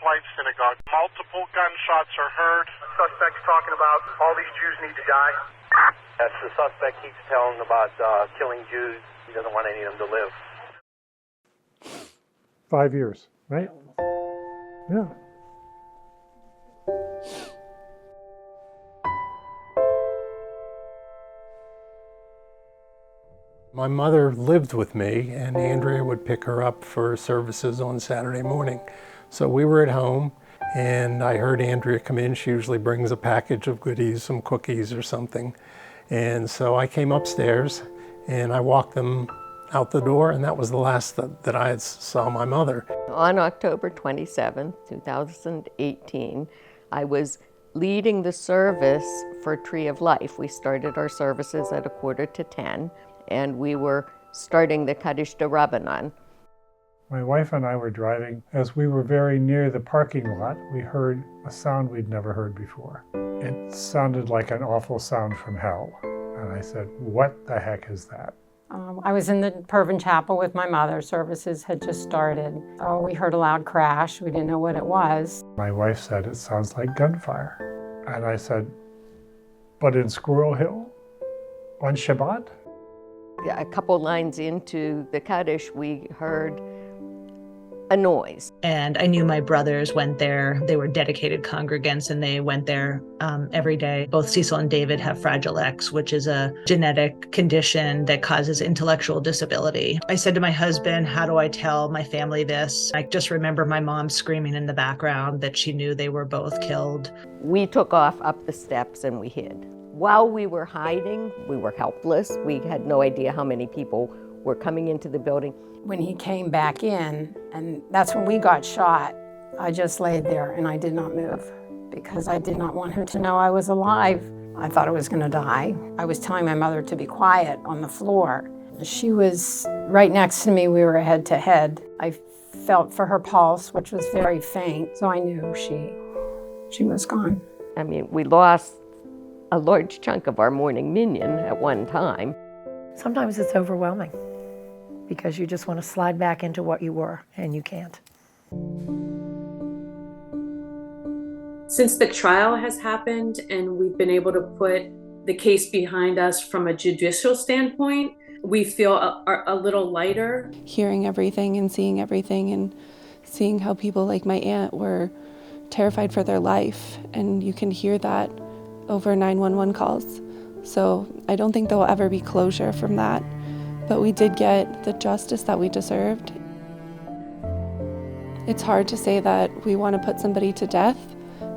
Life Synagogue. Multiple gunshots are heard. Suspect's talking about all these Jews need to die. As the suspect keeps telling about killing Jews, he doesn't want any of them to live. 5 years, right? Yeah. My mother lived with me, and Andrea would pick her up for services on Saturday morning. So we were at home, and I heard Andrea come in. She usually brings a package of goodies, some cookies or something. And so I came upstairs, and I walked them out the door, and that was the last that I saw my mother. On October 27, 2018, I was leading the service for Tree of Life. We started our services at 9:45, and we were starting the Kaddish D'Rabbanan. My wife and I were driving. As we were very near the parking lot, we heard a sound we'd never heard before. It sounded like an awful sound from hell. And I said, "What the heck is that?" I was in the Pervin Chapel with my mother. Services had just started. Oh, we heard a loud crash. We didn't know what it was. My wife said, "It sounds like gunfire." And I said, "But in Squirrel Hill? On Shabbat?" A couple lines into the Kaddish, we heard a noise. And I knew my brothers went there. They were dedicated congregants, and they went there every day. Both Cecil and David have Fragile X, which is a genetic condition that causes intellectual disability. I said to my husband, "How do I tell my family this?" I just remember my mom screaming in the background that she knew they were both killed. We took off up the steps and we hid. While we were hiding, we were helpless. We had no idea how many people were coming into the building. When he came back in, and that's when we got shot, I just laid there and I did not move because I did not want him to know I was alive. I thought I was going to die. I was telling my mother to be quiet on the floor. She was right next to me. We were head to head. I felt for her pulse, which was very faint, so I knew she was gone. I mean, we lost a large chunk of our morning minyan at one time. Sometimes it's overwhelming because you just want to slide back into what you were, and you can't. Since the trial has happened and we've been able to put the case behind us from a judicial standpoint, we feel a little lighter. Hearing everything and seeing how people like my aunt were terrified for their life, and you can hear that over 911 calls. So I don't think there will ever be closure from that. But we did get the justice that we deserved. It's hard to say that we want to put somebody to death,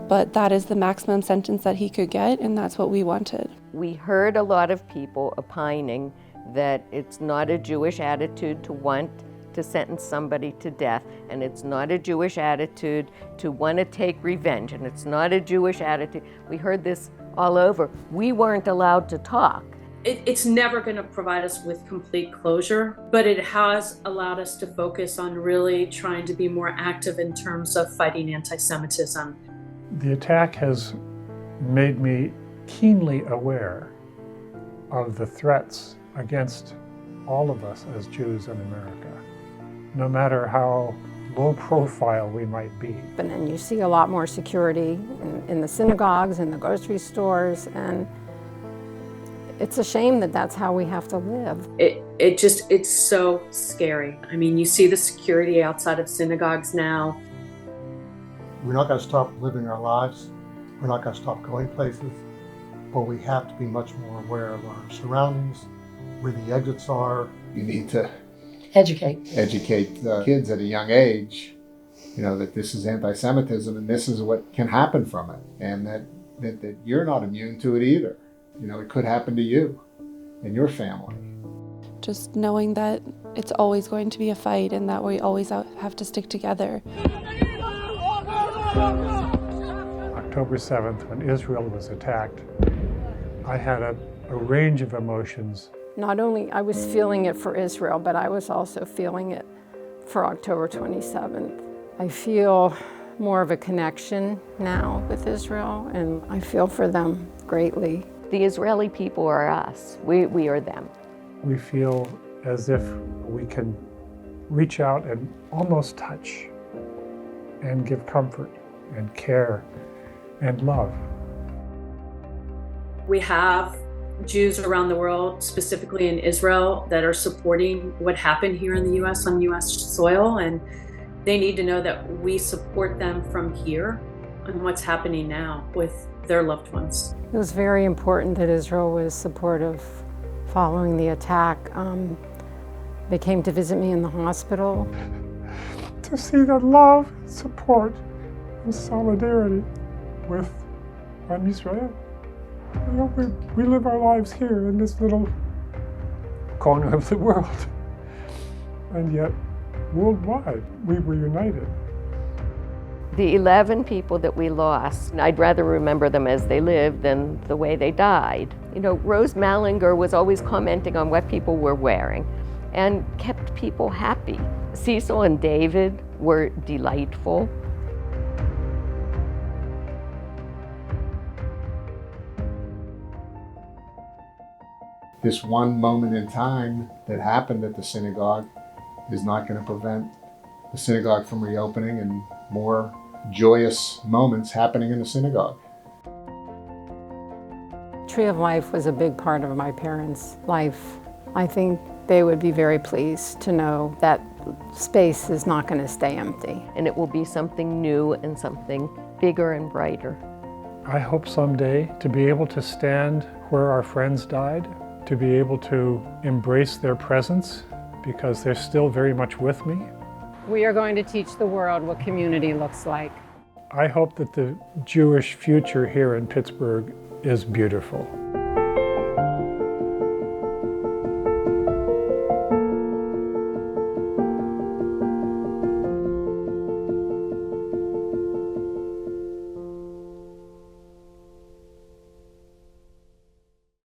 but that is the maximum sentence that he could get, and that's what we wanted. We heard a lot of people opining that it's not a Jewish attitude to want to sentence somebody to death, and it's not a Jewish attitude to want to take revenge, and it's not a Jewish attitude. We heard this all over. We weren't allowed to talk. It's never going to provide us with complete closure, but it has allowed us to focus on really trying to be more active in terms of fighting anti-Semitism. The attack has made me keenly aware of the threats against all of us as Jews in America, no matter how low profile we might be. And then you see a lot more security in the synagogues, in the grocery stores, and it's a shame that that's how we have to live. It's so scary. I mean, you see the security outside of synagogues now. We're not going to stop living our lives. We're not going to stop going places, but we have to be much more aware of our surroundings, where the exits are. You need to educate kids at a young age, that this is anti-Semitism and this is what can happen from it, and that you're not immune to it either. It could happen to you and your family. Just knowing that it's always going to be a fight and that we always have to stick together. October 7th, when Israel was attacked, I had a range of emotions. Not only I was feeling it for Israel, but I was also feeling it for October 27th. I feel more of a connection now with Israel, and I feel for them greatly. The Israeli people are us. We are them. We feel as if we can reach out and almost touch and give comfort and care and love. We have Jews around the world, specifically in Israel, that are supporting what happened here in the U.S. on U.S. soil, and they need to know that we support them from here and what's happening now with their loved ones. It was very important that Israel was supportive following the attack. They came to visit me in the hospital. To see that love, support, and solidarity with Israel. You know, we live our lives here in this little corner of the world, and yet worldwide we were united. The 11 people that we lost, I'd rather remember them as they lived than the way they died. You know, Rose Mallinger was always commenting on what people were wearing and kept people happy. Cecil and David were delightful. This one moment in time that happened at the synagogue is not going to prevent the synagogue from reopening and more joyous moments happening in the synagogue. Tree of Life was a big part of my parents' life. I think they would be very pleased to know that space is not going to stay empty. And it will be something new and something bigger and brighter. I hope someday to be able to stand where our friends died, to be able to embrace their presence because they're still very much with me. We are going to teach the world what community looks like. I hope that the Jewish future here in Pittsburgh is beautiful.